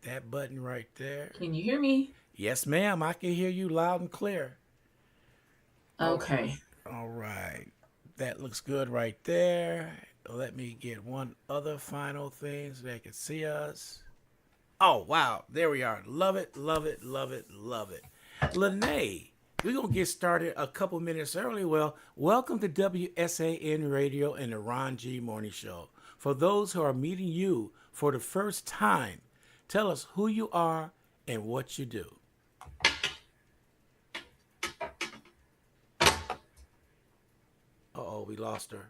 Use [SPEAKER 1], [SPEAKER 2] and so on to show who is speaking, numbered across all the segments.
[SPEAKER 1] that button right there.
[SPEAKER 2] Can you hear me?
[SPEAKER 1] Yes, ma'am. I can hear you loud and clear. Oh,
[SPEAKER 2] Okay.
[SPEAKER 1] all right. That looks good right there. Let me get one other final thing so they can see us. Oh, wow. There we are. Love it, love it, love it, love it. LaNae, we're going to get started a couple minutes early. Well, welcome to WSAN Radio and the Ron G Morning Show. For those who are meeting you for the first time, tell us who you are and what you do. Uh-oh, we lost her.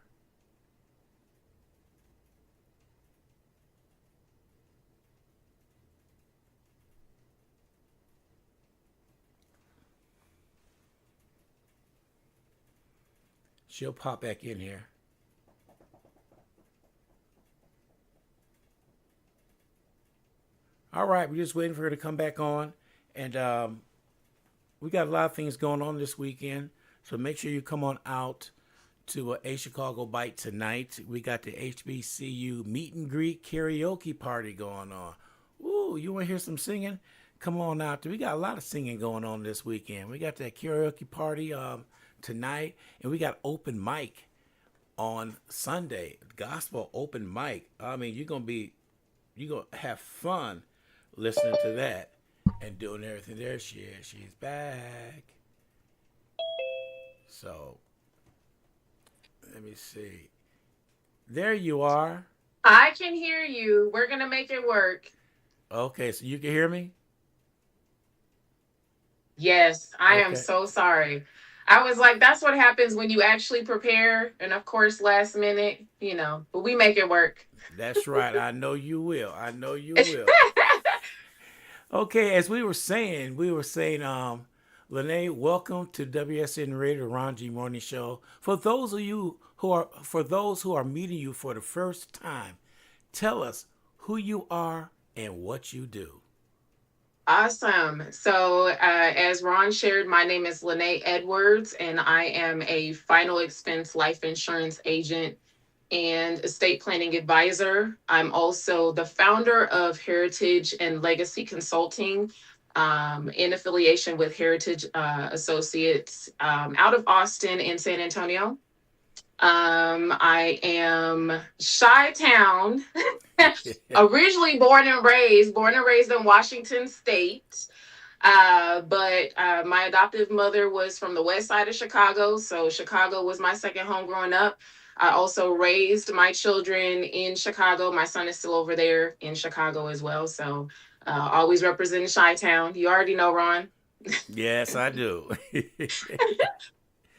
[SPEAKER 1] She'll pop back in here. All right, we're just waiting for her to come back on. And we got a lot of things going on this weekend. So make sure you come on out to a Chicago Bite tonight. We got the HBCU meet and greet karaoke party going on. Ooh, you want to hear some singing? Come on out. We got a lot of singing going on this weekend. We got that karaoke party tonight, and we got open mic on Sunday. Gospel open mic. I mean, you're gonna have fun listening to that and doing everything. There she is. She's back. So let me see. There you are.
[SPEAKER 2] I can hear you. We're going to make it work.
[SPEAKER 1] Okay, so you can hear me?
[SPEAKER 2] Yes, I am
[SPEAKER 1] Okay.
[SPEAKER 2] so sorry. I was like, that's what happens when you actually prepare. And of course, last minute, but we make it work.
[SPEAKER 1] That's right. I know you will. I know you will. Okay, as LaNae, welcome to WSN Radio Ron G Morning Show. For those who are meeting you for the first time, tell us who you are and what you do.
[SPEAKER 2] Awesome. So, as Ron shared, my name is LaNae Edwards, and I am a final expense life insurance agent and estate planning advisor. I'm also the founder of Heritage and Legacy Consulting, in affiliation with Heritage Associates, out of Austin and San Antonio. I am Chi Town, originally born and raised in Washington State. But my adoptive mother was from the west side of Chicago. So Chicago was my second home growing up. I also raised my children in Chicago. My son is still over there in Chicago as well. So always representing Chi Town. You already know, Ron.
[SPEAKER 1] Yes, I do.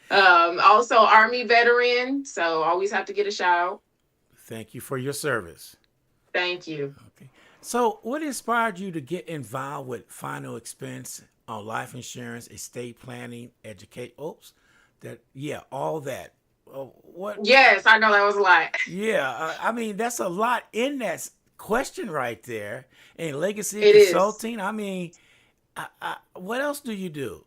[SPEAKER 2] Also Army veteran. So always have to get a shout.
[SPEAKER 1] Thank you for your service.
[SPEAKER 2] Thank you.
[SPEAKER 1] Okay. So, what inspired you to get involved with final expense on life insurance, estate planning, educate? Oops, all that. What?
[SPEAKER 2] Yes, I know that was a lot.
[SPEAKER 1] Yeah, I mean that's a lot in that question right there. And legacy
[SPEAKER 2] It is.
[SPEAKER 1] consulting. I mean, what else do you do?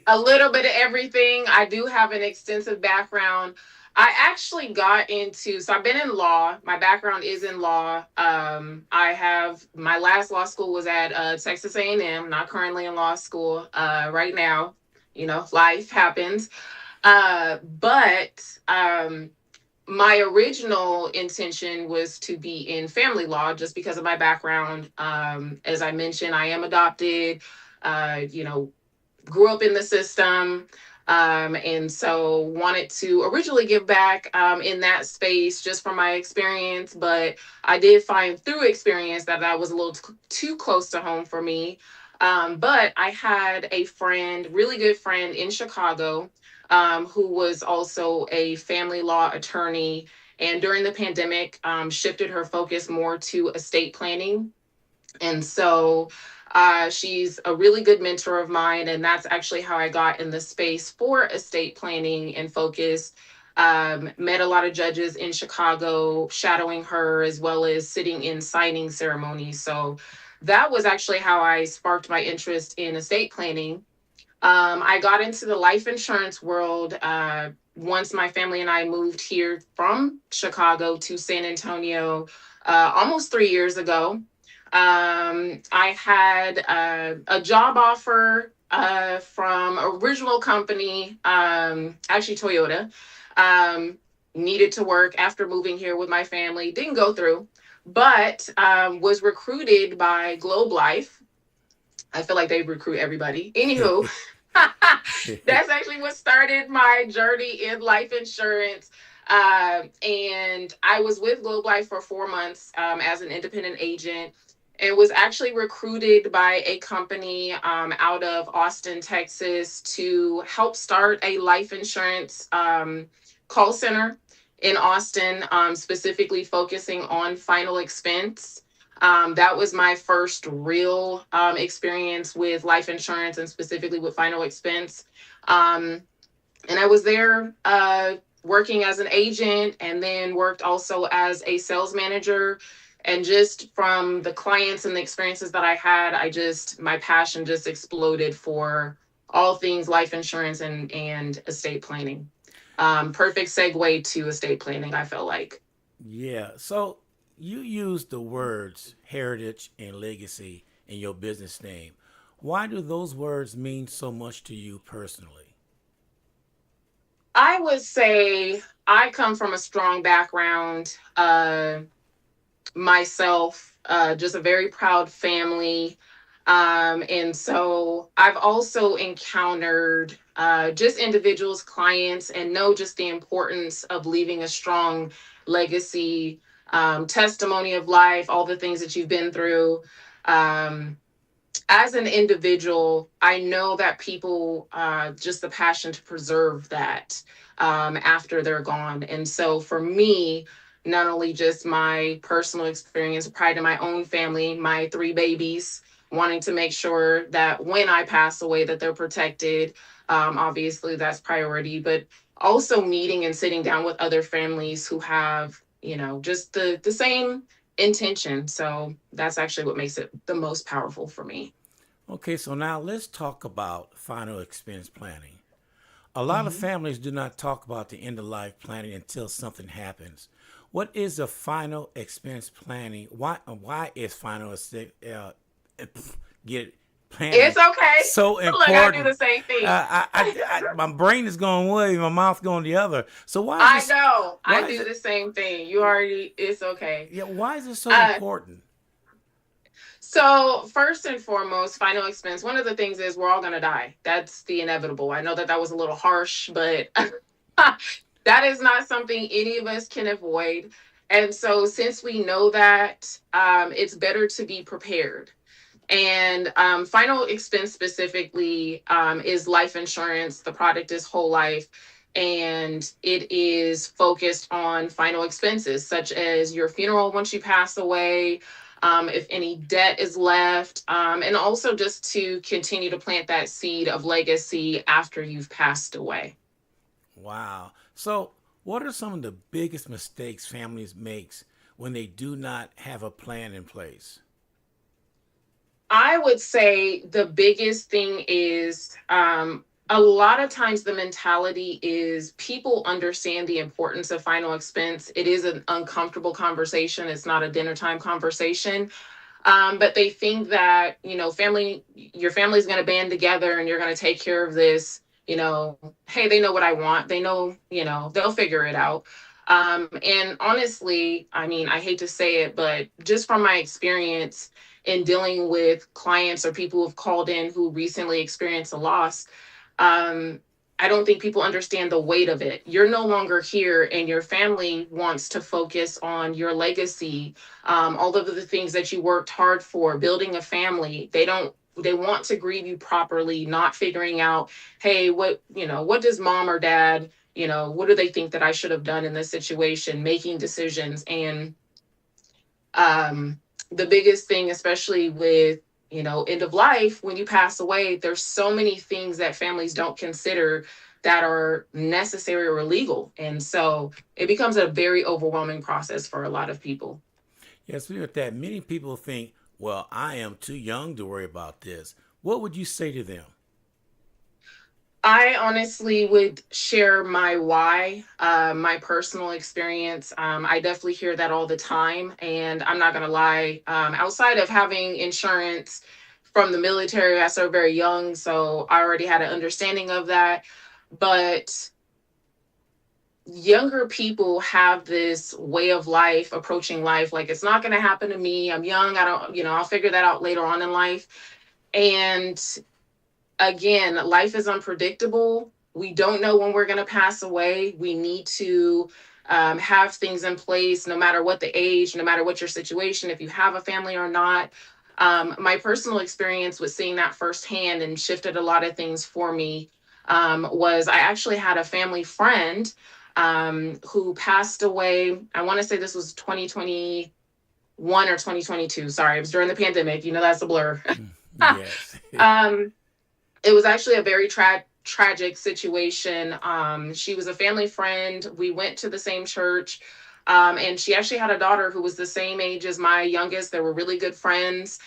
[SPEAKER 2] A little bit of everything. I do have an extensive background. I actually got into, so I've been in law. My background is in law. I have, my last law school was at Texas A&M, not currently in law school right now. Life happens. But my original intention was to be in family law just because of my background. As I mentioned, I am adopted. You know, grew up in the system, and so wanted to originally give back in that space just from my experience. But I did find through experience that was a little too close to home for me. But I had a friend, really good friend in Chicago, who was also a family law attorney. And during the pandemic, shifted her focus more to estate planning. And so she's a really good mentor of mine. And that's actually how I got in the space for estate planning and focus. Met a lot of judges in Chicago, shadowing her, as well as sitting in signing ceremonies. So that was actually how I sparked my interest in estate planning. I got into the life insurance world once my family and I moved here from Chicago to San Antonio almost 3 years ago. I had a job offer from original company, actually Toyota. Um, Needed to work after moving here with my family. Didn't go through, but was recruited by Globe Life. I feel like they recruit everybody. Anywho, that's actually what started my journey in life insurance. And I was with Globe Life for 4 months as an independent agent, and was actually recruited by a company out of Austin, Texas, to help start a life insurance call center in Austin, specifically focusing on final expense. That was my first real experience with life insurance, and specifically with final expense. Um, and I was there working as an agent, and then worked also as a sales manager. And just from the clients and the experiences that I had, my passion just exploded for all things life insurance and estate planning. Perfect segue to estate planning, I felt like.
[SPEAKER 1] Yeah. So you use the words heritage and legacy in your business name. Why do those words mean so much to you personally?
[SPEAKER 2] I would say I come from a strong background myself, just a very proud family. And so I've also encountered just individuals, clients, and know just the importance of leaving a strong legacy, testimony of life, all the things that you've been through. Um, as an individual, I know that people just the passion to preserve that after they're gone. And so for me, not only just my personal experience, pride in my own family, my three babies, wanting to make sure that when I pass away, that they're protected. Obviously, that's priority, but also meeting and sitting down with other families who have, just the same intention. So that's actually what makes it the most powerful for me.
[SPEAKER 1] Okay, so now let's talk about final expense planning. A lot of
[SPEAKER 2] Mhm.
[SPEAKER 1] families do not talk about the end of life planning until something happens. What is the final expense planning? Why is get it,
[SPEAKER 2] It's
[SPEAKER 1] planning
[SPEAKER 2] okay.
[SPEAKER 1] so
[SPEAKER 2] Look, I do
[SPEAKER 1] important?
[SPEAKER 2] the same thing.
[SPEAKER 1] My brain is going one way, my mouth going the other. So why is
[SPEAKER 2] I
[SPEAKER 1] this?
[SPEAKER 2] know. I
[SPEAKER 1] Why is
[SPEAKER 2] do
[SPEAKER 1] it?
[SPEAKER 2] the same thing. You already, it's okay.
[SPEAKER 1] Yeah, why is it so
[SPEAKER 2] Uh,
[SPEAKER 1] important?
[SPEAKER 2] so first and foremost, final expense. One of the things is we're all gonna die. That's the inevitable. I know that that was a little harsh, but that is not something any of us can avoid. And so, since we know that, it's better to be prepared. And final expense specifically is life insurance. The product is whole life, and it is focused on final expenses such as your funeral once you pass away, if any debt is left, and also just to continue to plant that seed of legacy after you've passed away.
[SPEAKER 1] Wow. So, what are some of the biggest mistakes families makes when they do not have a plan in place?
[SPEAKER 2] I would say the biggest thing is a lot of times the mentality is people understand the importance of final expense. It is an uncomfortable conversation. It's not a dinner time conversation. But they think that, your family's going to band together and you're going to take care of this. Hey, they know what I want. They know, they'll figure it out. And honestly, I mean, I hate to say it, but just from my experience in dealing with clients or people who've called in who recently experienced a loss, um, I don't think people understand the weight of it. You're no longer here, and your family wants to focus on your legacy, all of the things that you worked hard for, building a family. They want to grieve you properly, not figuring out, hey, what does mom or dad, what do they think that I should have done in this situation, making decisions. And um, the biggest thing, especially with, end of life, when you pass away, there's so many things that families don't consider that are necessary or legal. And so it becomes a very overwhelming process for a lot of people.
[SPEAKER 1] Yes, with that, many people think, well, I am too young to worry about this. What would you say to them?
[SPEAKER 2] I honestly would share my why, my personal experience. I definitely hear that all the time. And I'm not going to lie, outside of having insurance from the military, I started very young. So I already had an understanding of that. But younger people have this way of life, approaching life like it's not going to happen to me. I'm young. I don't, I'll figure that out later on in life. And again, life is unpredictable. We don't know when we're going to pass away. We need to have things in place no matter what the age, no matter what your situation, if you have a family or not. My personal experience with seeing that firsthand and shifted a lot of things for me was I actually had a family friend who passed away. I want to say this was 2021 or 2022. Sorry, it was during the pandemic. That's a blur.
[SPEAKER 1] Yes.
[SPEAKER 2] um, it was actually a very tragic situation. She was a family friend. We went to the same church. And she actually had a daughter who was the same age as my youngest. They were really good friends.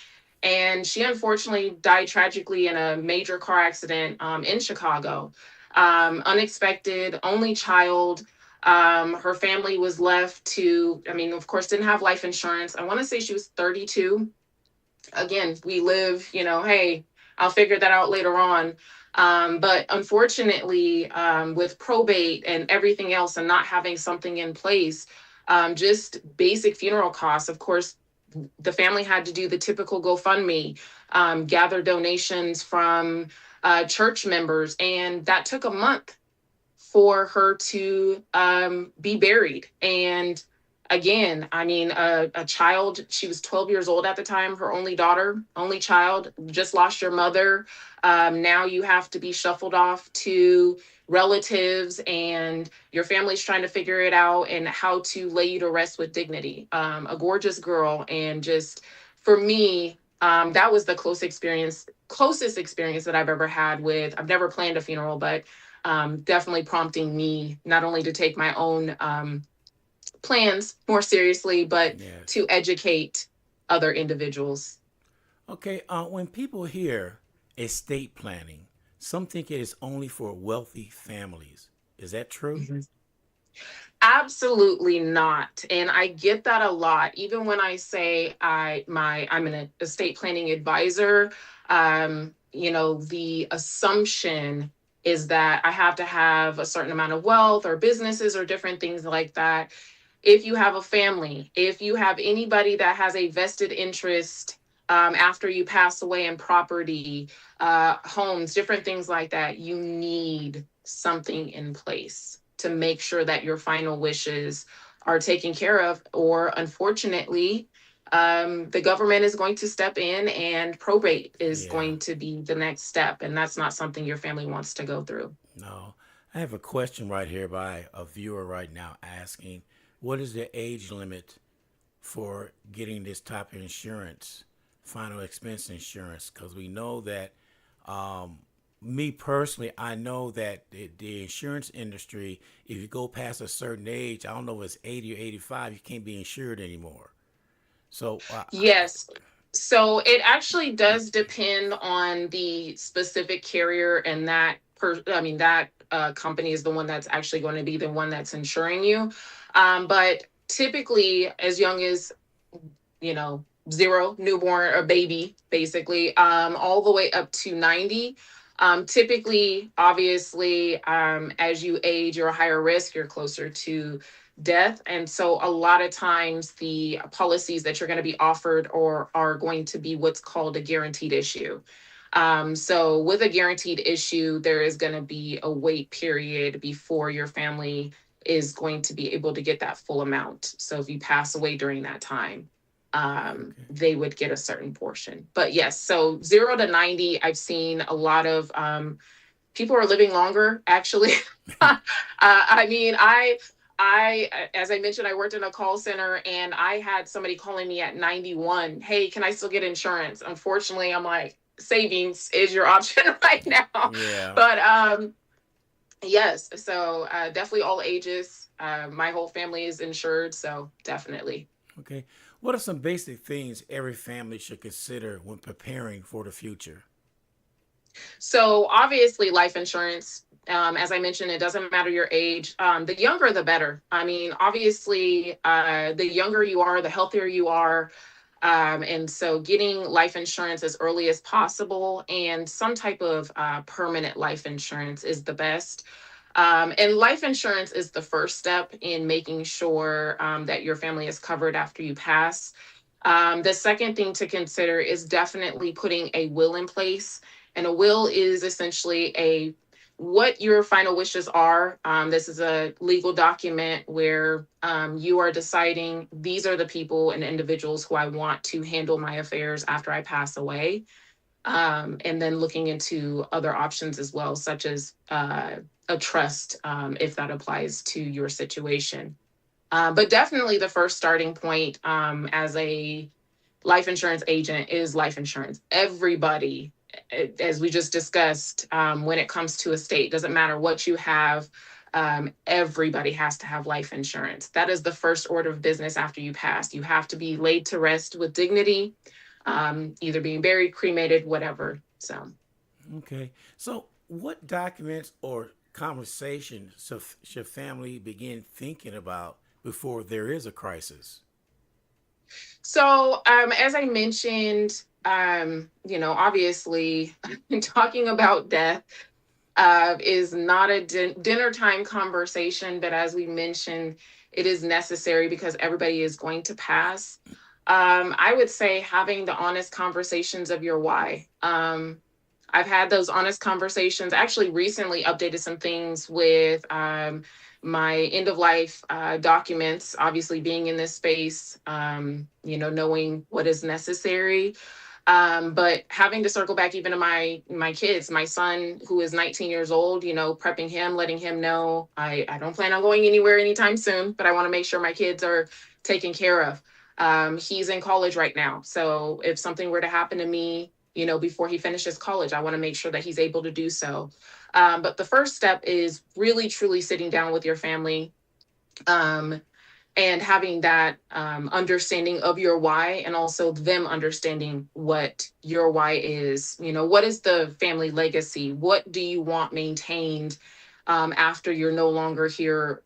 [SPEAKER 2] And she unfortunately died tragically in a major car accident in Chicago. Unexpected, only child. Her family was left to, of course, didn't have life insurance. I want to say she was 32. Again, we live, hey, I'll figure that out later on. But unfortunately, with probate and everything else and not having something in place, just basic funeral costs, of course, the family had to do the typical GoFundMe, gather donations from church members, and that took a month for her to be buried. And again, a child, she was 12 years old at the time, her only daughter, only child, just lost your mother. Now you have to be shuffled off to relatives, and your family's trying to figure it out and how to lay you to rest with dignity. A gorgeous girl. And just for me, that was the closest experience that I've ever had with, I've never planned a funeral, but definitely prompting me not only to take my own plans more seriously, but
[SPEAKER 1] Yes.
[SPEAKER 2] to educate other individuals.
[SPEAKER 1] Okay. When people hear estate planning, some think it is only for wealthy families. Is that true?
[SPEAKER 2] Mhm. Absolutely not. And I get that a lot. Even when I say I'm an estate planning advisor, the assumption is that I have to have a certain amount of wealth or businesses or different things like that. If you have a family, if you have anybody that has a vested interest after you pass away in property, homes, different things like that, you need something in place to make sure that your final wishes are taken care of. Or unfortunately, the government is going to step in and probate is
[SPEAKER 1] Yeah.
[SPEAKER 2] going to be the next step. And that's not something your family wants to go through.
[SPEAKER 1] No. I have a question right here by a viewer right now asking, what is the age limit for getting this type of insurance, final expense insurance? Because we know that, um, me personally, I know that the insurance industry, if you go past a certain age, I don't know if it's 80 or 85, you can't be insured anymore. So,
[SPEAKER 2] Yes. So it actually does depend on the specific carrier, and that company is the one that's actually going to be the one that's insuring you. But typically as young as, zero, newborn or baby, basically, all the way up to 90. Typically, obviously, as you age, you're a higher risk, you're closer to death. And so a lot of times the policies that you're going to be offered or are going to be what's called a guaranteed issue. So with a guaranteed issue, there is going to be a wait period before your family is going to be able to get that full amount. So if you pass away during that time,
[SPEAKER 1] okay.
[SPEAKER 2] they would get a certain portion. But yes, so 0 to 90, I've seen a lot of people are living longer, actually. I mean, as I mentioned, I worked in a call center and I had somebody calling me at 91. Hey, can I still get insurance? Unfortunately, I'm like, savings is your option right now.
[SPEAKER 1] Yeah.
[SPEAKER 2] But yes, so definitely all ages. My whole family is insured, so definitely.
[SPEAKER 1] Okay. What are some basic things every family should consider when preparing for the future?
[SPEAKER 2] So obviously, life insurance, as I mentioned, it doesn't matter your age. The younger, the better. I mean, obviously, the younger you are, the healthier you are. And so getting life insurance as early as possible and some type of permanent life insurance is the best. And life insurance is the first step in making sure that your family is covered after you pass. The second thing to consider is definitely putting a will in place. And a will is essentially a what your final wishes are. This is a legal document where you are deciding these are the people and individuals who I want to handle my affairs after I pass away. And then looking into other options as well, such as a trust, if that applies to your situation. But definitely the first starting point as a life insurance agent is life insurance. Everybody, as we just discussed, when it comes to estate, doesn't matter what you have, everybody has to have life insurance. That is the first order of business after you pass. You have to be laid to rest with dignity, either being buried, cremated, whatever. So.
[SPEAKER 1] Okay. So, what documents or conversations should family begin thinking about before there is a crisis?
[SPEAKER 2] So, as I mentioned, obviously, talking about death is not a dinner time conversation, but as we mentioned, it is necessary because everybody is going to pass. I would say having the honest conversations of your why. I've had those honest conversations. Actually, recently updated some things with my end of life documents. Obviously, being in this space, knowing what is necessary. But having to circle back even to my kids, my son who is 19 years old, prepping him, letting him know I don't plan on going anywhere anytime soon, but I want to make sure my kids are taken care of. He's in college right now, so if something were to happen to me, before he finishes college, I want to make sure that he's able to do so. But the first step is really truly sitting down with your family. Um, and having that understanding of your why, and also them understanding what your why is. What is the family legacy? What do you want maintained after you're no longer here?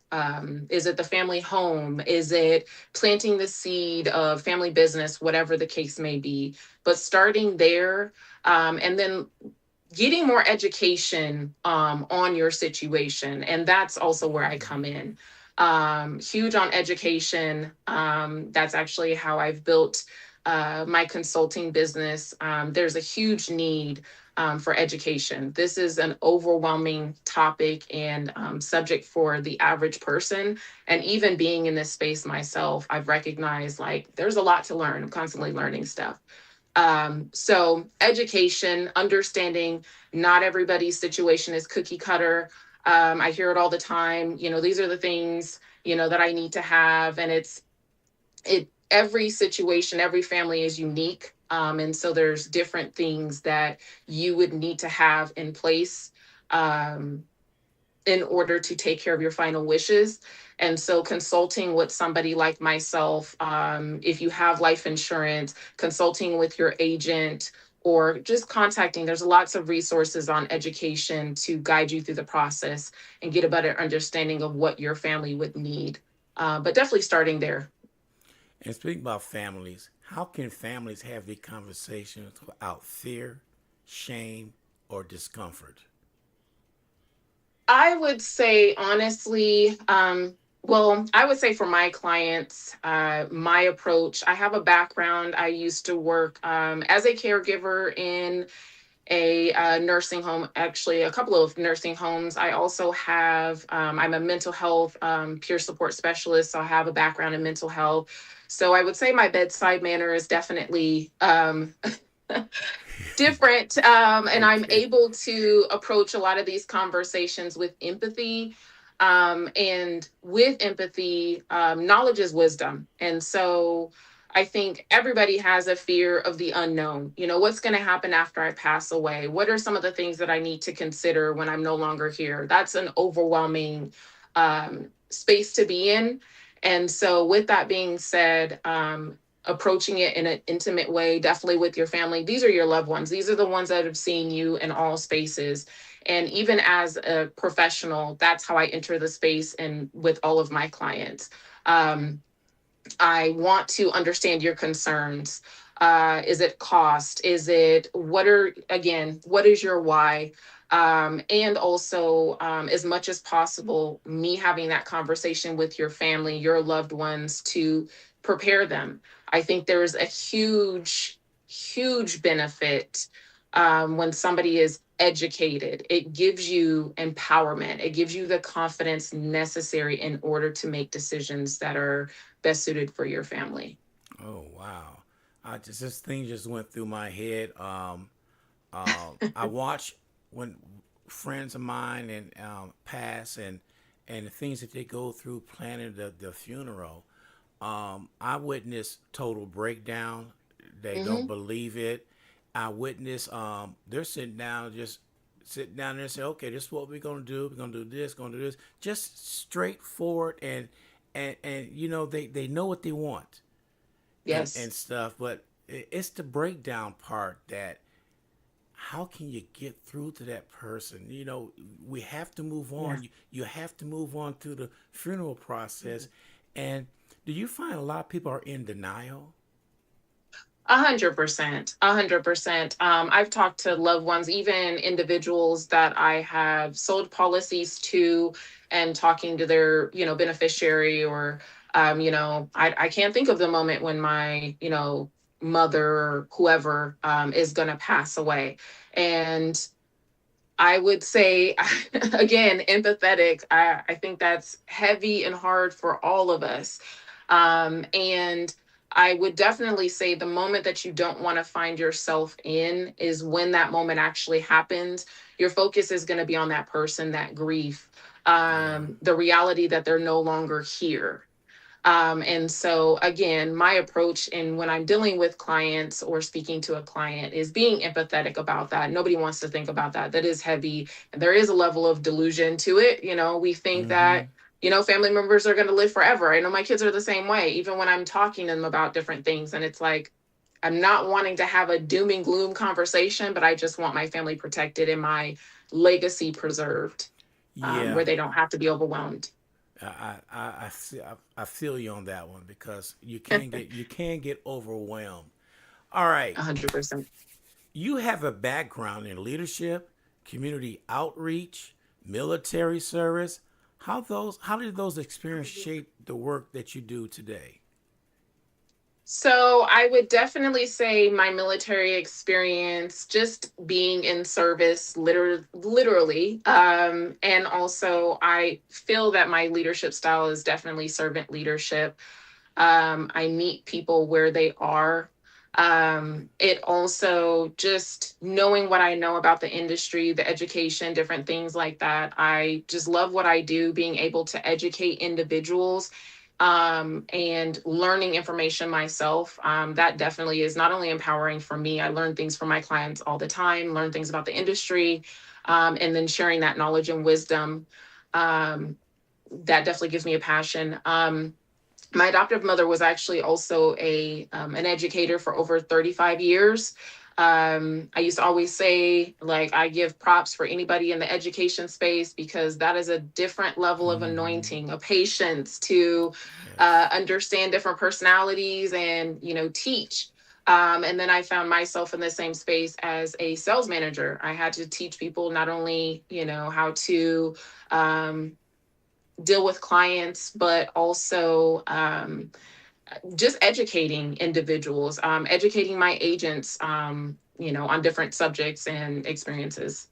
[SPEAKER 2] Is it the family home? Is it planting the seed of family business, whatever the case may be? But starting there, and then getting more education on your situation. And that's also where I come in. Huge on education. That's actually how I've built my consulting business. There's a huge need for education. This is an overwhelming topic and subject for the average person. And even being in this space myself, I've recognized like there's a lot to learn. I'm constantly learning stuff. So education, understanding not everybody's situation is cookie cutter. I hear it all the time. These are the things, that I need to have. And every situation, every family is unique. And so there's different things that you would need to have in place. In order to take care of your final wishes. And so consulting with somebody like myself, if you have life insurance, consulting with your agent, or just contacting, there's lots of resources on education to guide you through the process and get a better understanding of what your family would need. But definitely starting there.
[SPEAKER 1] And speaking about families, how can families have the conversations without fear, shame, or discomfort?
[SPEAKER 2] I would say honestly, well, I would say for my clients, my approach, I have a background. I used to work as a caregiver in a nursing home, actually, a couple of nursing homes. I also have, I'm a mental health peer support specialist, so I have a background in mental health. So I would say my bedside manner is definitely different, and I'm
[SPEAKER 1] Okay.
[SPEAKER 2] able to approach a lot of these conversations with empathy. And with empathy, knowledge is wisdom. And so I think everybody has a fear of the unknown. What's going to happen after I pass away? What are some of the things that I need to consider when I'm no longer here? That's an overwhelming space to be in. And so, with that being said, approaching it in an intimate way, definitely with your family. These are your loved ones. These are the ones that have seen you in all spaces. And even as a professional, that's how I enter the space and with all of my clients. Um, I want to understand your concerns. Is it cost? Is it what is your why? And also, as much as possible, me having that conversation with your family, your loved ones to prepare them. I think there's a huge benefit when somebody is educated. It gives you empowerment, it gives you the confidence necessary in order to make decisions that are best suited for your family.
[SPEAKER 1] Oh wow! This thing just went through my head. I watch when friends of mine and pass and the things that they go through planning the funeral. I witnessed total breakdown. They don't
[SPEAKER 2] Hmm.
[SPEAKER 1] believe it. I witnessed they're sitting down, just sit down there and say, okay, this is what we're gonna do. We're gonna do this, gonna do this. Just straightforward and they know what they want and
[SPEAKER 2] Yes.
[SPEAKER 1] stuff. But it's the breakdown part that how can you get through to that person? We have to move
[SPEAKER 2] Yeah.
[SPEAKER 1] on. You have to move on through the funeral process. And do you find a lot of people are in denial?
[SPEAKER 2] 100%. 100%. I've talked to loved ones, even individuals that I have sold policies to, and talking to their, beneficiary, or, I can't think of the moment when my, mother or whoever is going to pass away. And I would say, again, empathetic. I think that's heavy and hard for all of us. And I would definitely say the moment that you don't want to find yourself in is when that moment actually happens. Your focus is going to be on that person, that grief,
[SPEAKER 1] Yeah.
[SPEAKER 2] the reality that they're no longer here. And so, again, my approach in when I'm dealing with clients or speaking to a client is being empathetic about that. Nobody wants to think about that. That is heavy. And there is a level of delusion to it. We think
[SPEAKER 1] Mm-hmm.
[SPEAKER 2] that, family members are going to live forever. I know my kids are the same way, even when I'm talking to them about different things. And it's like, I'm not wanting to have a doom and gloom conversation, but I just want my family protected and my legacy preserved,
[SPEAKER 1] Yeah.
[SPEAKER 2] where they don't have to be overwhelmed.
[SPEAKER 1] I feel you on that one because you can get overwhelmed. All right.
[SPEAKER 2] 100%.
[SPEAKER 1] You have a background in leadership, community outreach, military service. How did those experiences shape the work that you do today?
[SPEAKER 2] So I would definitely say my military experience, just being in service, literally, and also I feel that my leadership style is definitely servant leadership. I meet people where they are. It also just knowing what I know about the industry, the education, different things like that. I just love what I do, being able to educate individuals, and learning information myself. That definitely is not only empowering for me, I learn things from my clients all the time, learn things about the industry, and then sharing that knowledge and wisdom. Um, that definitely gives me a passion. My adoptive mother was actually also a an educator for over 35 years. I used to always say, like, I give props for anybody in the education space because that is a different level of
[SPEAKER 1] Mm-hmm.
[SPEAKER 2] anointing, a patience to
[SPEAKER 1] Yes.
[SPEAKER 2] understand different personalities and teach. And then I found myself in the same space as a sales manager. I had to teach people not only how to um, deal with clients, but also just educating individuals, educating my agents, on different subjects and experiences.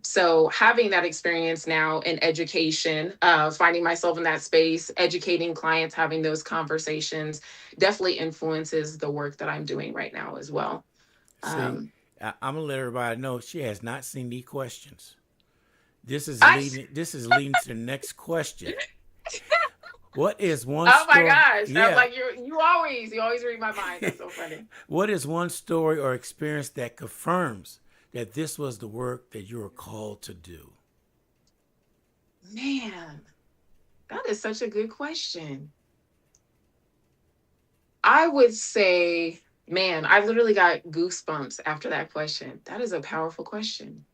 [SPEAKER 2] So having that experience now in education, finding myself in that space, educating clients, having those conversations definitely influences the work that I'm doing right now as well.
[SPEAKER 1] See,
[SPEAKER 2] Um,
[SPEAKER 1] I'm gonna let everybody know she has not seen these questions. This is
[SPEAKER 2] I,
[SPEAKER 1] leading. This is leading to the next question. What is one
[SPEAKER 2] oh my
[SPEAKER 1] story?
[SPEAKER 2] gosh, I'm
[SPEAKER 1] Yeah.
[SPEAKER 2] like you always read my mind. That's so funny.
[SPEAKER 1] What is one story or experience that confirms that this was the work that you were called to do?
[SPEAKER 2] Man, that is such a good question. I would say, man, I literally got goosebumps after that question. That is a powerful question.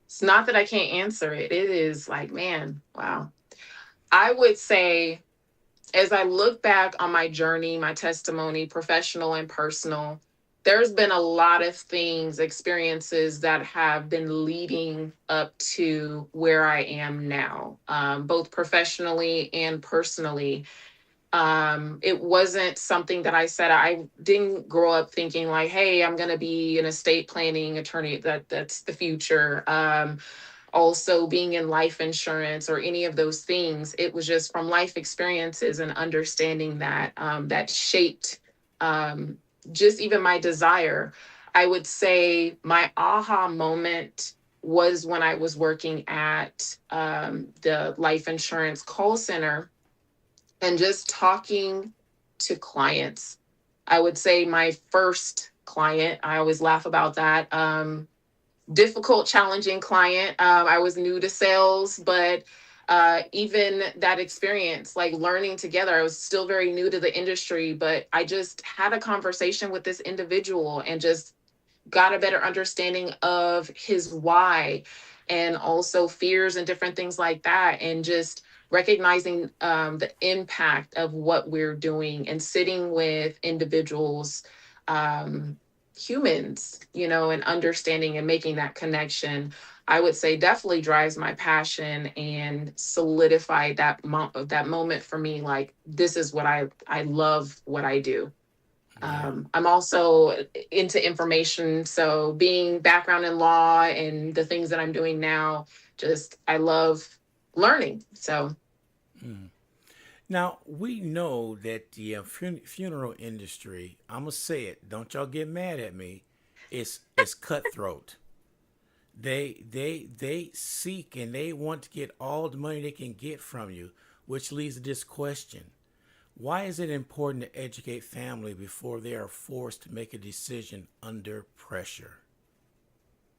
[SPEAKER 2] It's not that I can't answer it. It is like, man, wow. I would say, as I look back on my journey, my testimony, professional and personal, there's been a lot of things, experiences that have been leading up to where I am now, both professionally and personally. It wasn't something that I said. I didn't grow up thinking like, hey, I'm going to be an estate planning attorney. That's the future. Also being in life insurance or any of those things. It was just from life experiences and understanding that that shaped um, just even my desire. I would say my aha moment was when I was working at the life insurance call center and just talking to clients. I would say my first client, I always laugh about that. Difficult, challenging client. I was new to sales, but even that experience, like learning together, I was still very new to the industry, but I just had a conversation with this individual and just got a better understanding of his why and also fears and different things like that. And just recognizing the impact of what we're doing and sitting with individuals, um, humans, and understanding and making that connection. I would say definitely drives my passion and solidified that moment for me. Like, this is what I love what I do.
[SPEAKER 1] Yeah.
[SPEAKER 2] I'm also into information. So being background in law and the things that I'm doing now, just I love learning. So
[SPEAKER 1] Mm. Now we know that the funeral industry. I'm gonna say it. Don't y'all get mad at me. It's cutthroat. They seek and they want to get all the money they can get from you, which leads to this question: why is it important to educate family before they are forced to make a decision under pressure?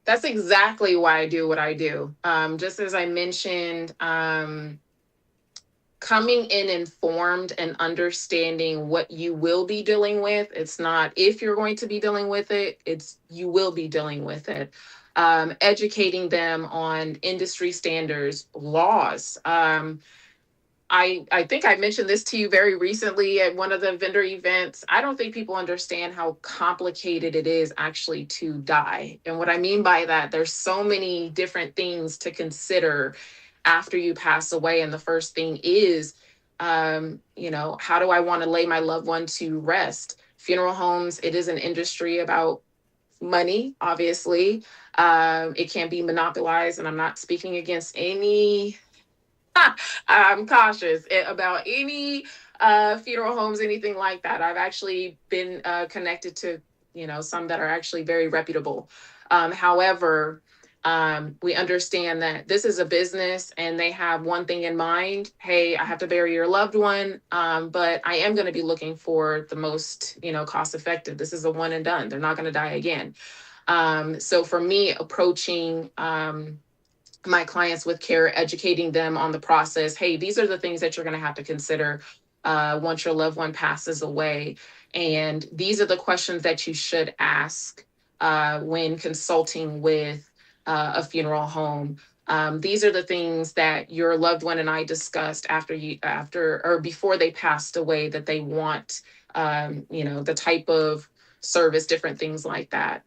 [SPEAKER 2] that's exactly why I do what I do. Just as I mentioned, coming in informed and understanding what you will be dealing with. It's not if you're going to be dealing with it, it's you will be dealing with it. Educating them on industry standards, laws. I think I mentioned this to you very recently at one of the vendor events. I don't think people understand how complicated it is actually to die. And what I mean by that, there's so many different things to consider after you pass away. And the first thing is, how do I want to lay my loved one to rest? Funeral homes, it is an industry about money, obviously. It can be monopolized, and I'm not speaking against any I'm cautious about any funeral homes, anything like that. I've actually been connected to, some that are actually very reputable. However, we understand that this is a business and they have one thing in mind. Hey, I have to bury your loved one, but I am going to be looking for the most, cost effective. This is a one and done. They're not going to die again. So for me, approaching my clients with care, educating them on the process. Hey, these are the things that you're going to have to consider once your loved one passes away. And these are the questions that you should ask when consulting with a funeral home. These are the things that your loved one and I discussed after or before they passed away that they want, the type of service, different things like that.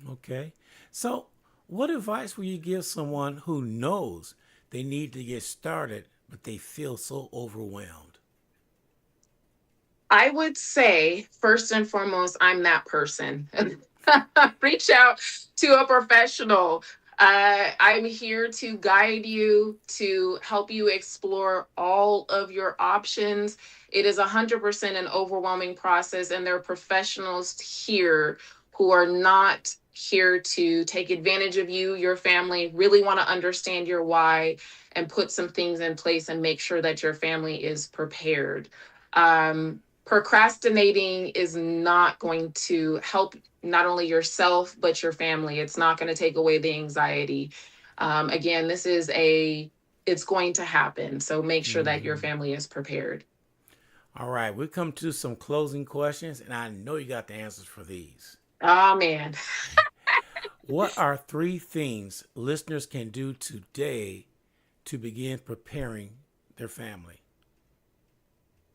[SPEAKER 1] Okay. So, what advice will you give someone who knows they need to get started, but they feel so overwhelmed?
[SPEAKER 2] I would say, first and foremost, I'm that person. Reach out to a professional. I'm here to guide you, to help you explore all of your options. It is 100% an overwhelming process, and there are professionals here who are not here to take advantage of you, your family, really want to understand your why and put some things in place and make sure that your family is prepared. Procrastinating is not going to help not only yourself but your family. It's not going to take away the anxiety. Again, it's going to happen, so make sure that your
[SPEAKER 1] Hmm.
[SPEAKER 2] family is prepared.
[SPEAKER 1] All right, we come to some closing questions, and I know you got the answers for these.
[SPEAKER 2] Oh man.
[SPEAKER 1] What are three things listeners can do today to begin preparing their family?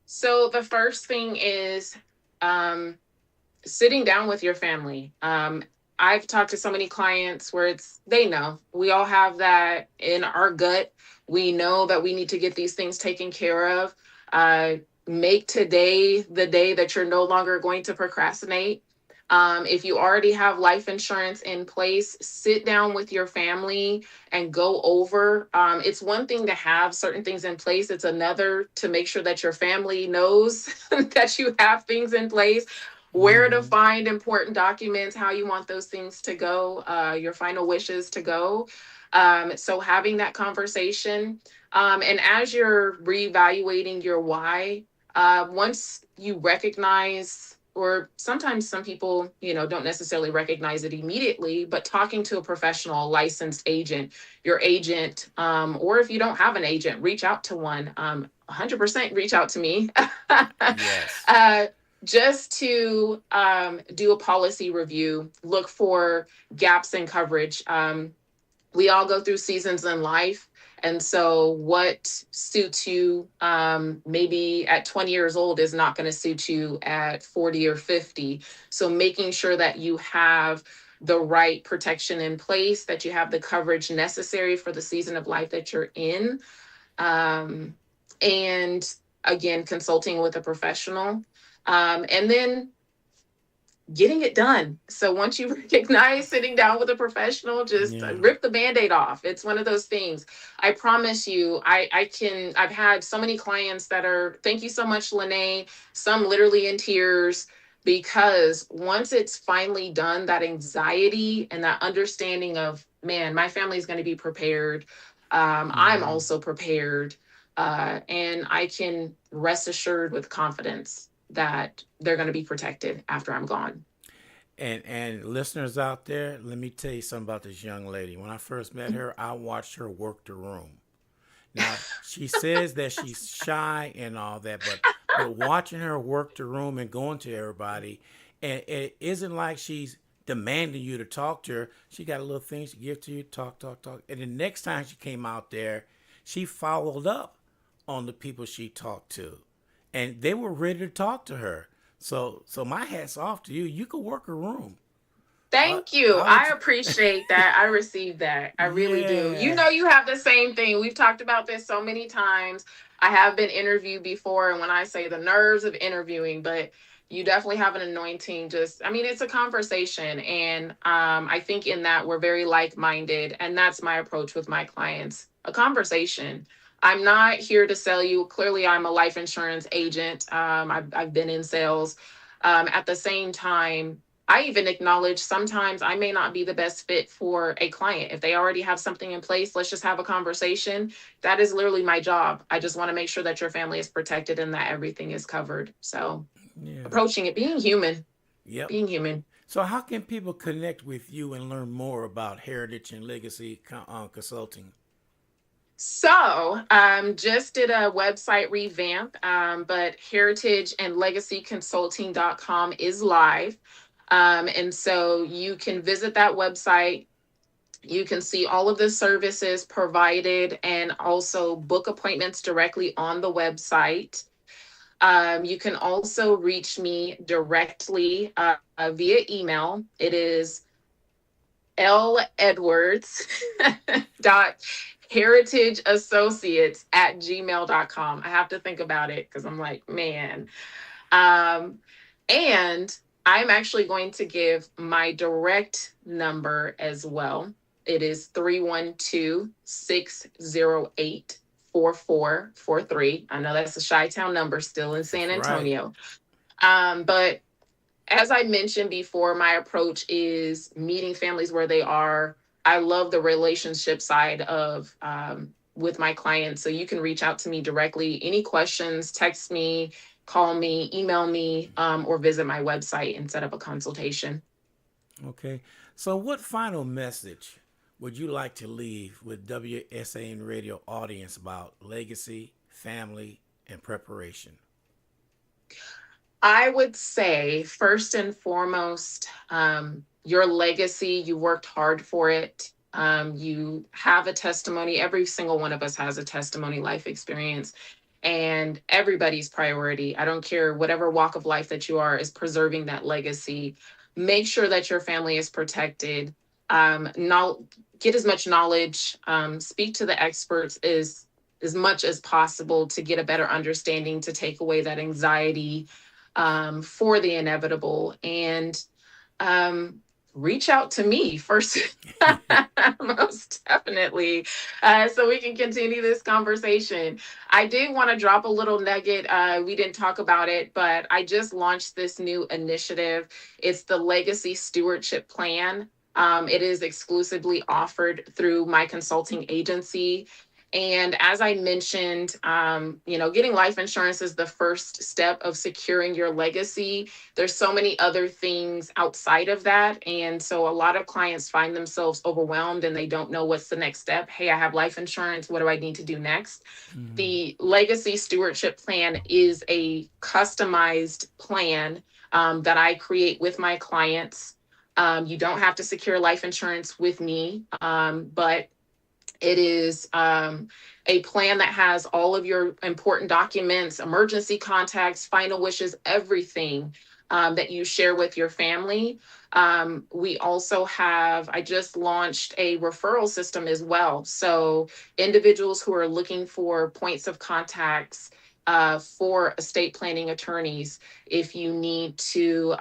[SPEAKER 2] So the first thing is um, sitting down with your family. I've talked to so many clients where they know we all have that in our gut. We know that we need to get these things taken care of. Uh, Make today the day that you're no longer going to procrastinate. If you already have life insurance in place, sit down with your family and go over. It's one thing to have certain things in place, it's another to make sure that your family knows that you have things in place, where to
[SPEAKER 1] Mm-hmm.
[SPEAKER 2] find important documents, how you want those things to go, your final wishes to go. So having that conversation. And as you're reevaluating your why, once you recognize, or sometimes some people, don't necessarily recognize it immediately, but talking to a professional licensed agent, your agent, or if you don't have an agent, reach out to one. 100% reach out to me.
[SPEAKER 1] Yes.
[SPEAKER 2] uh, just to do a policy review, look for gaps in coverage. We all go through seasons in life. And so, what suits you maybe at 20 years old is not going to suit you at 40 or 50. So, making sure that you have the right protection in place, that you have the coverage necessary for the season of life that you're in. Um, and again, consulting with a professional. And then getting it done. So once you recognize sitting down with a professional, just
[SPEAKER 1] Yeah.
[SPEAKER 2] rip the band-aid off. It's one of those things. I promise you, I've had so many clients that are, thank you so much, LaNae, some literally in tears, because once it's finally done, that anxiety and that understanding of, man, my family's going to be prepared. I'm
[SPEAKER 1] Mm-hmm.
[SPEAKER 2] also prepared. And I can rest assured with confidence that they're going to be protected after I'm gone.
[SPEAKER 1] And listeners out there, let me tell you something about this young lady. When I first met her, I watched her work the room. Now she says that she's shy and all that, but watching her work the room and going to everybody, and it isn't like she's demanding you to talk to her. She got a little thing she gives to you, talk, talk, talk. And the next time she came out there, she followed up on the people she talked to, and they were ready to talk to her. So my hat's off to you. You could work a room.
[SPEAKER 2] Thank you.
[SPEAKER 1] I'll let
[SPEAKER 2] I
[SPEAKER 1] you.
[SPEAKER 2] appreciate that. I received that. I really do. You
[SPEAKER 1] Yeah.
[SPEAKER 2] know, you have the same thing. We've talked about this so many times. I have been interviewed before, and when I say the nerves of interviewing, but you definitely have an anointing. Just, I mean, it's a conversation. And I think in that we're very like minded. And that's my approach with my clients, a conversation. I'm not here to sell you. Clearly, I'm a life insurance agent. I've been in sales. At the same time, I even acknowledge sometimes I may not be the best fit for a client. If they already have something in place, let's just have a conversation. That is literally my job. I just want to make sure that your family is protected and that everything is covered. So
[SPEAKER 1] Yeah.
[SPEAKER 2] approaching it, being human,
[SPEAKER 1] Yep.
[SPEAKER 2] being human.
[SPEAKER 1] So, how can people connect with you and learn more about heritage and legacy consulting?
[SPEAKER 2] So, just did a website revamp, but heritageandlegacyconsulting.com is live. And so you can visit that website. You can see all of the services provided and also book appointments directly on the website. You can also reach me directly via email. It is Edwards dot heritageassociates@gmail.com. I have to think about it because I'm like, man. And I'm actually going to give my direct number as well. It is 312-608-4443. I know that's a Chi-Town number still in San
[SPEAKER 1] That's right.
[SPEAKER 2] Antonio. But as I mentioned before, my approach is meeting families where they are. I love the relationship side of with my clients. So you can reach out to me directly. Any questions, text me, call me, email me, or visit my website and set up a consultation.
[SPEAKER 1] Okay. So, what final message would you like to leave with WSAN Radio audience about legacy, family, and preparation?
[SPEAKER 2] I would say, first and foremost, your legacy, you worked hard for it. You have a testimony. Every single one of us has a testimony, life experience, and everybody's priority. I don't care whatever walk of life that you are, is preserving that legacy. Make sure that your family is protected. Now, get as much knowledge. Speak to the experts as much as possible to get a better understanding, to take away that anxiety for the inevitable, and um, reach out to me first, most definitely, so we can continue this conversation. I did want to drop a little nugget. We didn't talk about it, but I just launched this new initiative. It's the Legacy Stewardship Plan. It is exclusively offered through my consulting agency. And as I mentioned, getting life insurance is the first step of securing your legacy. There's so many other things outside of that. And so a lot of clients find themselves overwhelmed and they don't know what's the next step. Hey, I have life insurance. What do I need to do next?
[SPEAKER 1] Mm-hmm.
[SPEAKER 2] The Legacy Stewardship Plan is a customized plan that I create with my clients. You don't have to secure life insurance with me, but it is a plan that has all of your important documents, emergency contacts, final wishes, everything that you share with your family. We also have, I just launched a referral system as well. So individuals who are looking for points of contacts for estate planning attorneys, if you need to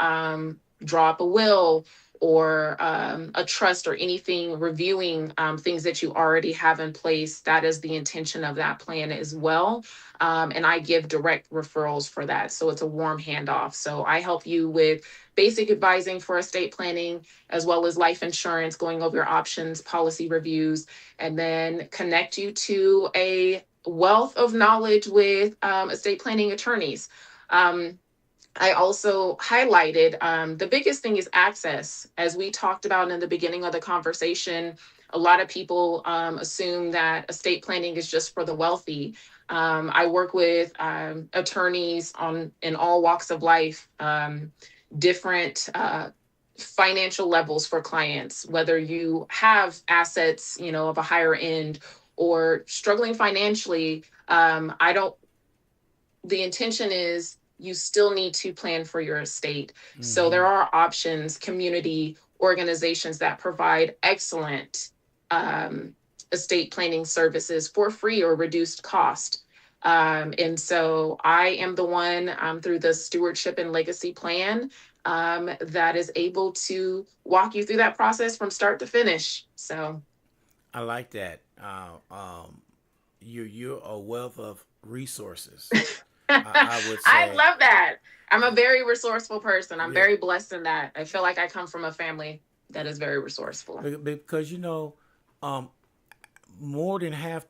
[SPEAKER 2] draw up a will, or a trust, or anything, reviewing things that you already have in place. That is the intention of that plan as well. And I give direct referrals for that. So it's a warm handoff. So I help you with basic advising for estate planning, as well as life insurance, going over your options, policy reviews, and then connect you to a wealth of knowledge with estate planning attorneys. I also highlighted the biggest thing is access. As we talked about in the beginning of the conversation, a lot of people assume that estate planning is just for the wealthy. I work with attorneys in all walks of life, different financial levels for clients, whether you have assets, of a higher end, or struggling financially. I don't The intention is you still need to plan for your estate. So
[SPEAKER 1] Mm-hmm.
[SPEAKER 2] there are options, community organizations that provide excellent um, estate planning services for free or reduced cost. And so I am the one through the Stewardship and Legacy Plan that is able to walk you through that process from start to finish. So
[SPEAKER 1] I like that. You're a wealth of resources. I would
[SPEAKER 2] I
[SPEAKER 1] say,
[SPEAKER 2] love that. I'm a very resourceful person. I'm
[SPEAKER 1] yeah,
[SPEAKER 2] very blessed in that. I feel like I come from a family that is very resourceful.
[SPEAKER 1] because um, more than half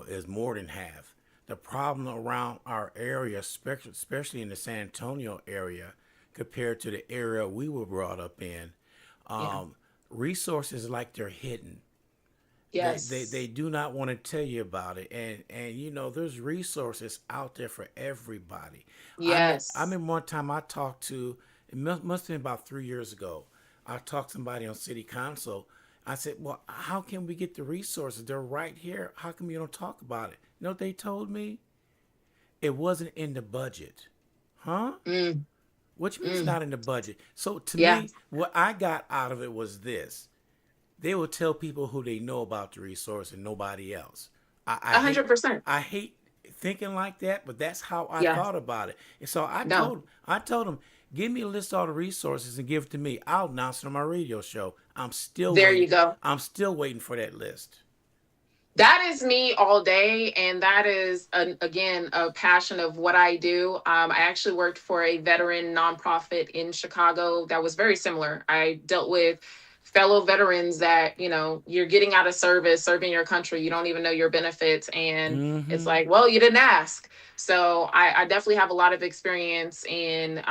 [SPEAKER 1] is more than half the problem around our area, especially in the San Antonio area, compared to the area we were brought up in.
[SPEAKER 2] Yeah.
[SPEAKER 1] Um, Resources like they're hidden. They
[SPEAKER 2] Yes.
[SPEAKER 1] do not want to tell you about it, and there's resources out there for everybody. I
[SPEAKER 2] Yes.
[SPEAKER 1] remember one time I talked to, it must have been about 3 years ago. I talked to somebody on city council. I said, well, how can we get the resources? They're right here. How come you don't talk about it? You know what they told me? It wasn't in the budget. Huh?
[SPEAKER 2] Mm,
[SPEAKER 1] What you mean it's
[SPEAKER 2] mm.
[SPEAKER 1] not in the budget? So to
[SPEAKER 2] Yeah.
[SPEAKER 1] me, what I got out of it was this: they will tell people who they know about the resource and nobody else. I
[SPEAKER 2] A
[SPEAKER 1] hate
[SPEAKER 2] hundred percent.
[SPEAKER 1] I hate thinking like that, but that's how I
[SPEAKER 2] Yeah.
[SPEAKER 1] thought about it. And so
[SPEAKER 2] No.
[SPEAKER 1] I told them, give me a list of all the resources and give it to me. I'll announce it on my radio show. I'm still
[SPEAKER 2] There you
[SPEAKER 1] waiting.
[SPEAKER 2] go.
[SPEAKER 1] I'm still waiting for that list.
[SPEAKER 2] That is me all day. And that is, again, a passion of what I do. I actually worked for a veteran nonprofit in Chicago that was very similar. I dealt with fellow veterans that, you're getting out of service, serving your country. You don't even know your benefits. And it's
[SPEAKER 1] Mm-hmm.
[SPEAKER 2] like, well, you didn't ask. So I definitely have a lot of experience in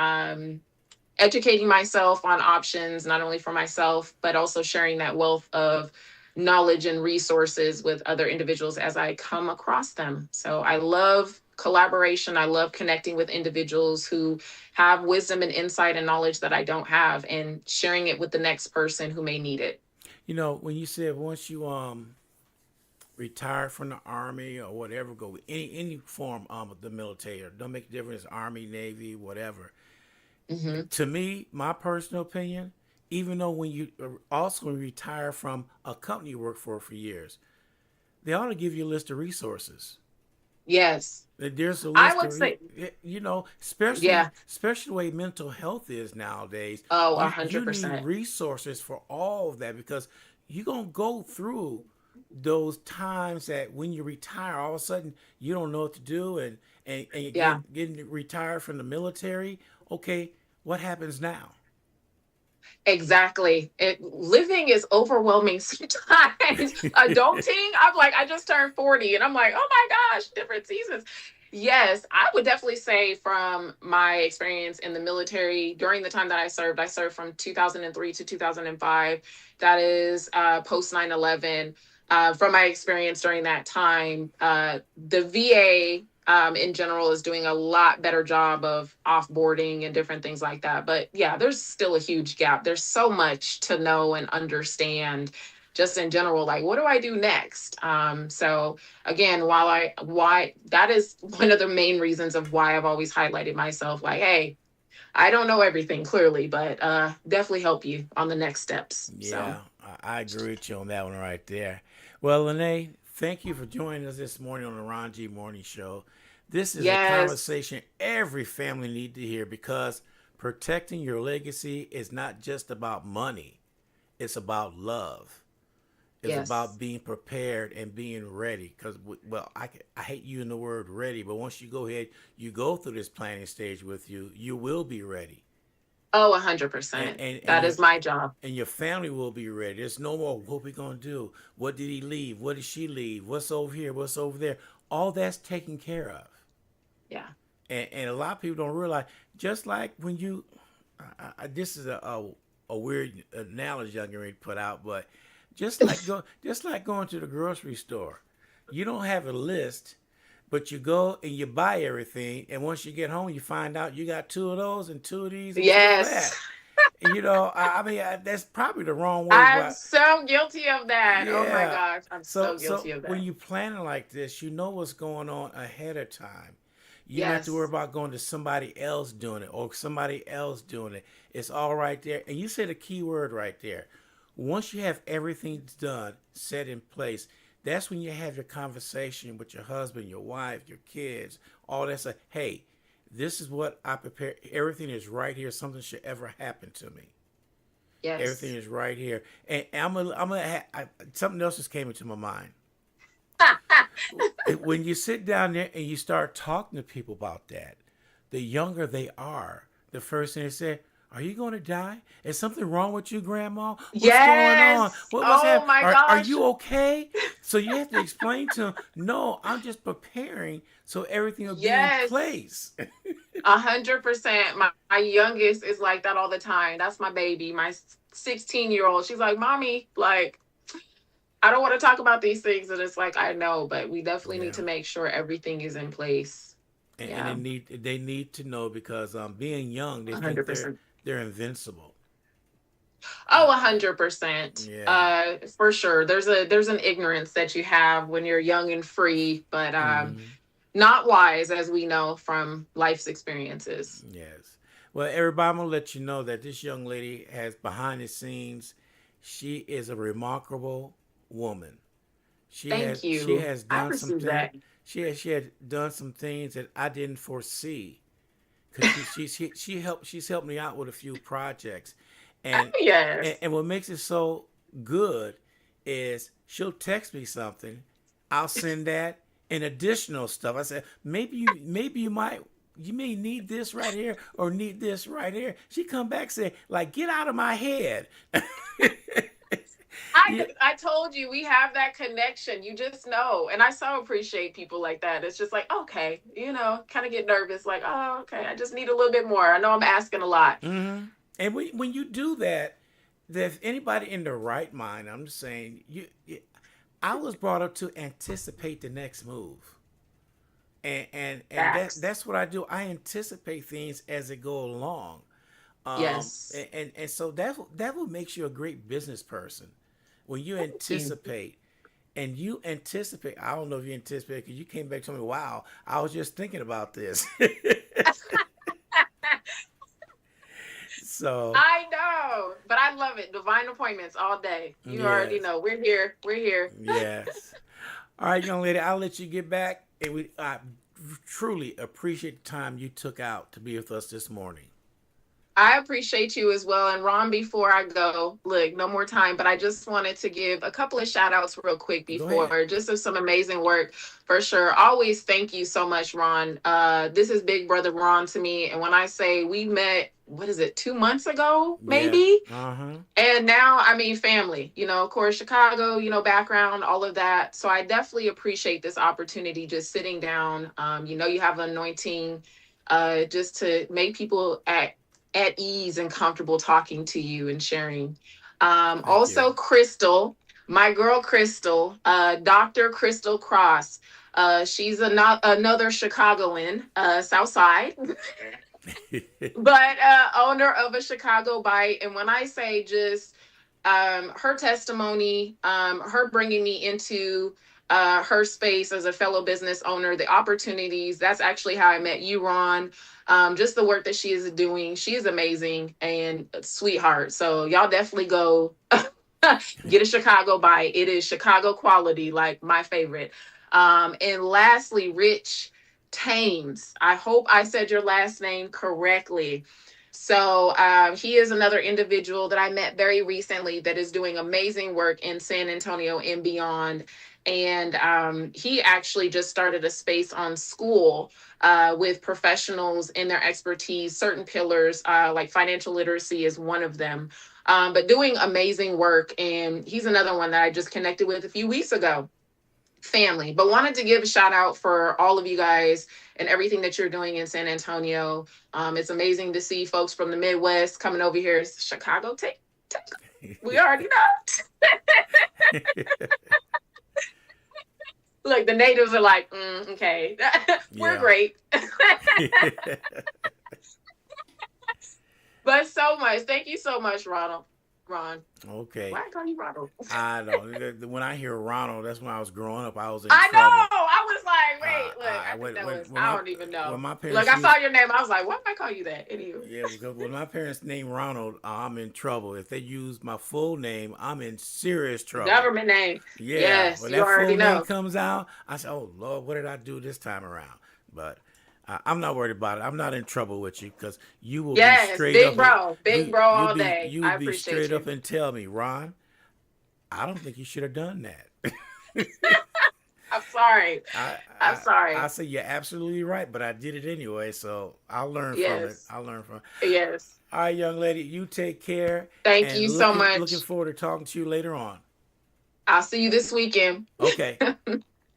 [SPEAKER 2] educating myself on options, not only for myself, but also sharing that wealth of knowledge and resources with other individuals as I come across them. So I love collaboration. I love connecting with individuals who have wisdom and insight and knowledge that I don't have, and sharing it with the next person who may need it.
[SPEAKER 1] You know, when you said once you retire from the army or whatever, go with any form of the military, or don't make a difference, army, navy, whatever.
[SPEAKER 2] Hmm.
[SPEAKER 1] To me, my personal opinion, even though when you also retire from a company you work for years, they ought to give you a list of resources.
[SPEAKER 2] Yes.
[SPEAKER 1] There's a
[SPEAKER 2] I
[SPEAKER 1] list
[SPEAKER 2] would
[SPEAKER 1] of,
[SPEAKER 2] say,
[SPEAKER 1] you know,
[SPEAKER 2] yeah.
[SPEAKER 1] especially the way mental health is nowadays.
[SPEAKER 2] Oh, a
[SPEAKER 1] You
[SPEAKER 2] hundred
[SPEAKER 1] need
[SPEAKER 2] percent.
[SPEAKER 1] resources for all of that, because you're gonna go through those times that when you retire, all of a sudden you don't know what to do, and you
[SPEAKER 2] Yeah.
[SPEAKER 1] getting retired from the military. Okay, what happens now?
[SPEAKER 2] Exactly. Living is overwhelming sometimes. Adulting, I'm like, I just turned 40 and I'm like, oh my gosh, different seasons. Yes, I would definitely say from my experience in the military during the time that I served from 2003 to 2005. That is post 9/11. From my experience during that time, the VA in general is doing a lot better job of offboarding and different things like that. But yeah, there's still a huge gap. There's so much to know and understand just in general, like what do I do next? So again, why that is one of the main reasons of why I've always highlighted myself, like, hey, I don't know everything clearly, but definitely help you on the next steps. So
[SPEAKER 1] Yeah, I agree with you on that one right there. Well, LaNae, thank you for joining us this morning on the Ron G Morning Show. This is a
[SPEAKER 2] yes,
[SPEAKER 1] conversation every family needs to hear, because protecting your legacy is not just about money. It's about love. It's
[SPEAKER 2] yes.
[SPEAKER 1] about being prepared and being ready. Because, well, I hate using the word ready, but once you go ahead, you go through this planning stage with you, you will be ready.
[SPEAKER 2] Oh,
[SPEAKER 1] And,
[SPEAKER 2] 100%.
[SPEAKER 1] and, and
[SPEAKER 2] That
[SPEAKER 1] your
[SPEAKER 2] is my job.
[SPEAKER 1] and your family will be ready. There's no more what we gonna do. What did he leave? What did she leave? What's over here? What's over there? All that's taken care of.
[SPEAKER 2] Yeah.
[SPEAKER 1] And a lot of people don't realize. Just like when you, this is a weird analogy I'm going to put out, but just like going to the grocery store, you don't have a list, but you go and you buy everything, and once you get home, you find out you got two of those and two of these and two of
[SPEAKER 2] Yes.
[SPEAKER 1] that. You know, I mean, that's probably the wrong way.
[SPEAKER 2] I'm
[SPEAKER 1] But
[SPEAKER 2] so guilty of that. Oh my
[SPEAKER 1] yeah,
[SPEAKER 2] gosh. I'm so
[SPEAKER 1] so
[SPEAKER 2] guilty of
[SPEAKER 1] when
[SPEAKER 2] that.
[SPEAKER 1] you planning like this, you know what's going on ahead of time. You don't have to worry
[SPEAKER 2] Yes.
[SPEAKER 1] about going to somebody else doing it or somebody else doing it. It's all right there. And you said a key word right there. Once you have everything done, set in place, that's when you have your conversation with your husband, your wife, your kids, all that stuff. Hey, this is what I prepared. Everything is right here. Something should ever happen to me. Everything
[SPEAKER 2] Yes.
[SPEAKER 1] is right here. And something else just came into my mind. When you sit down there and you start talking to people about that, the younger they are, the first thing they say, "Are you going to die? Is something wrong with you, Grandma? What's going on?
[SPEAKER 2] Yes.
[SPEAKER 1] What's
[SPEAKER 2] Oh
[SPEAKER 1] happening?
[SPEAKER 2] my
[SPEAKER 1] Are
[SPEAKER 2] gosh.
[SPEAKER 1] you okay?" So you have to explain to them, "No, I'm just preparing so everything will be in
[SPEAKER 2] Yes.
[SPEAKER 1] place."
[SPEAKER 2] 100%. My youngest is like that all the time. That's my baby, my 16-year-old. She's like, Mommy, like, I don't want to talk about these things. And it's like, I know, but we definitely need
[SPEAKER 1] Yeah.
[SPEAKER 2] to make sure everything is in place.
[SPEAKER 1] And
[SPEAKER 2] Yeah.
[SPEAKER 1] they need to know, because being young, they think
[SPEAKER 2] 100%.
[SPEAKER 1] they're invincible.
[SPEAKER 2] Oh,
[SPEAKER 1] Uh,
[SPEAKER 2] 100%.
[SPEAKER 1] yeah.
[SPEAKER 2] For sure. There's an ignorance that you have when you're young and free, but
[SPEAKER 1] Hmm.
[SPEAKER 2] not wise, as we know from life's experiences.
[SPEAKER 1] Yes. Well, everybody, I'm gonna let you know that this young lady has behind the scenes. She is a remarkable woman.
[SPEAKER 2] Thank
[SPEAKER 1] She
[SPEAKER 2] you.
[SPEAKER 1] has
[SPEAKER 2] I
[SPEAKER 1] done
[SPEAKER 2] received
[SPEAKER 1] something.
[SPEAKER 2] that.
[SPEAKER 1] She had done some things that I didn't foresee, because she's helped me out with a few projects,
[SPEAKER 2] Oh,
[SPEAKER 1] and
[SPEAKER 2] yes.
[SPEAKER 1] and what makes it so good is she'll text me something, I'll send that and additional stuff. I said, maybe you may need this right here or need this right here. She come back and say, like, get out of my head. Yeah,
[SPEAKER 2] I told you we have that connection. You just know. And I so appreciate people like that. It's just like, okay, kind of get nervous, like, oh, okay, I just need a little bit more. I know I'm asking a lot.
[SPEAKER 1] mm-hmm. And when you do that, if anybody in the right mind, I'm just saying, I was brought up to anticipate the next move. And
[SPEAKER 2] Facts.
[SPEAKER 1] that's what I do. I anticipate things as they go along.
[SPEAKER 2] Yes.
[SPEAKER 1] And so that will makes you a great business person when you
[SPEAKER 2] Thank you.
[SPEAKER 1] anticipate. And you anticipate. I don't know if you anticipate because you came back to me. Wow, I was just thinking about this. So
[SPEAKER 2] I know, but I love it. Divine appointments all day. You already
[SPEAKER 1] yes,
[SPEAKER 2] know. We're here. We're here.
[SPEAKER 1] yes. All right, young lady, I'll let you get back. And I truly appreciate the time you took out to be with us this morning.
[SPEAKER 2] I appreciate you as well. And Ron, before I go, look, no more time, but I just wanted to give a couple of shout outs real quick
[SPEAKER 1] Go ahead.
[SPEAKER 2] before, just of some amazing work for sure. Always thank you so much, Ron. This is Big Brother Ron to me. And when I say we met, what is it, 2 months ago,
[SPEAKER 1] Yeah.
[SPEAKER 2] maybe?
[SPEAKER 1] Uh huh.
[SPEAKER 2] And now, I mean, family, of course, Chicago, background, all of that. So I definitely appreciate this opportunity just sitting down. You have an anointing just to make people at ease and comfortable talking to you and sharing.
[SPEAKER 1] Thank you.
[SPEAKER 2] Also, Crystal, my girl Crystal, Dr. Crystal Cross. She's another Chicagoan, South Side. But owner of a Chicago Bite. And when I say just her testimony, her bringing me into her space as a fellow business owner, the opportunities, that's actually how I met you, Ron. Just the work that she is doing. She is amazing and a sweetheart. So y'all definitely go get a Chicago Bite. It is Chicago quality, like my favorite. And lastly, Rich Tames. I hope I said your last name correctly. So he is another individual that I met very recently that is doing amazing work in San Antonio and beyond. And he actually just started a space on school with professionals in their expertise, certain pillars like financial literacy is one of them, but doing amazing work. And he's another one that I just connected with a few weeks ago. Family, but wanted to give a shout out for all of you guys and everything that you're doing in San Antonio. It's amazing to see folks from the Midwest coming over here. Chicago, take we already know. Look, the natives are like, okay, we're
[SPEAKER 1] Yeah.
[SPEAKER 2] great. But so much. Thank you so much, Ronald. Ron.
[SPEAKER 1] Okay.
[SPEAKER 2] Why I call you Ronald?
[SPEAKER 1] I know. When I hear Ronald, that's when I was growing up. I was in
[SPEAKER 2] I know.
[SPEAKER 1] trouble.
[SPEAKER 2] I was like, wait, look,
[SPEAKER 1] I
[SPEAKER 2] I think that
[SPEAKER 1] when
[SPEAKER 2] was,
[SPEAKER 1] when
[SPEAKER 2] I
[SPEAKER 1] my
[SPEAKER 2] don't even know.
[SPEAKER 1] when my
[SPEAKER 2] Look,
[SPEAKER 1] parents
[SPEAKER 2] I saw
[SPEAKER 1] used
[SPEAKER 2] your name. I was like, why did I call you that? Anywho.
[SPEAKER 1] yeah, because when my parents named Ronald, I'm in trouble. If they use my full name, I'm in serious trouble.
[SPEAKER 2] Government name.
[SPEAKER 1] Yeah,
[SPEAKER 2] Yes,
[SPEAKER 1] when
[SPEAKER 2] you
[SPEAKER 1] that
[SPEAKER 2] already
[SPEAKER 1] full name
[SPEAKER 2] know.
[SPEAKER 1] comes out, I say, "Oh Lord, what did I do this time around?" But I'm not worried about it. I'm not in trouble with you because you will be
[SPEAKER 2] Yes,
[SPEAKER 1] straight up.
[SPEAKER 2] big bro
[SPEAKER 1] You'll
[SPEAKER 2] all
[SPEAKER 1] be
[SPEAKER 2] day.
[SPEAKER 1] you'll
[SPEAKER 2] I
[SPEAKER 1] be
[SPEAKER 2] appreciate
[SPEAKER 1] straight up
[SPEAKER 2] you.
[SPEAKER 1] and tell me, Ron, I don't think you should have done that.
[SPEAKER 2] I'm sorry.
[SPEAKER 1] I,
[SPEAKER 2] I'm
[SPEAKER 1] I I
[SPEAKER 2] sorry.
[SPEAKER 1] say you're absolutely right, but I did it anyway, so I'll learn from it.
[SPEAKER 2] Yes,
[SPEAKER 1] I'll learn from it.
[SPEAKER 2] yes.
[SPEAKER 1] All right, young lady, you take care,
[SPEAKER 2] Thank
[SPEAKER 1] and
[SPEAKER 2] you so
[SPEAKER 1] looking
[SPEAKER 2] much.
[SPEAKER 1] forward to talking to you later on.
[SPEAKER 2] I'll see you this weekend.
[SPEAKER 1] Okay,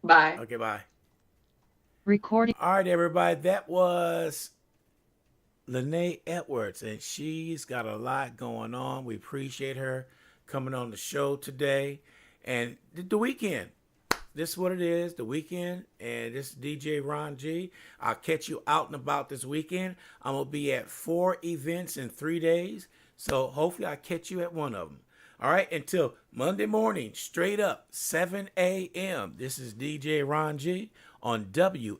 [SPEAKER 2] Bye.
[SPEAKER 1] okay, bye.
[SPEAKER 3] Recording.
[SPEAKER 1] All right, everybody, that was LaNae Edwards, and she's got a lot going on. We appreciate her coming on the show today, and the weekend. This is what it is, the weekend, and this is DJ Ron G. I'll catch you out and about this weekend. I'm going to be at 4 events in 3 days, so hopefully I'll catch you at one of them. All right, until Monday morning, straight up, 7 a.m. This is DJ Ron G on WSAN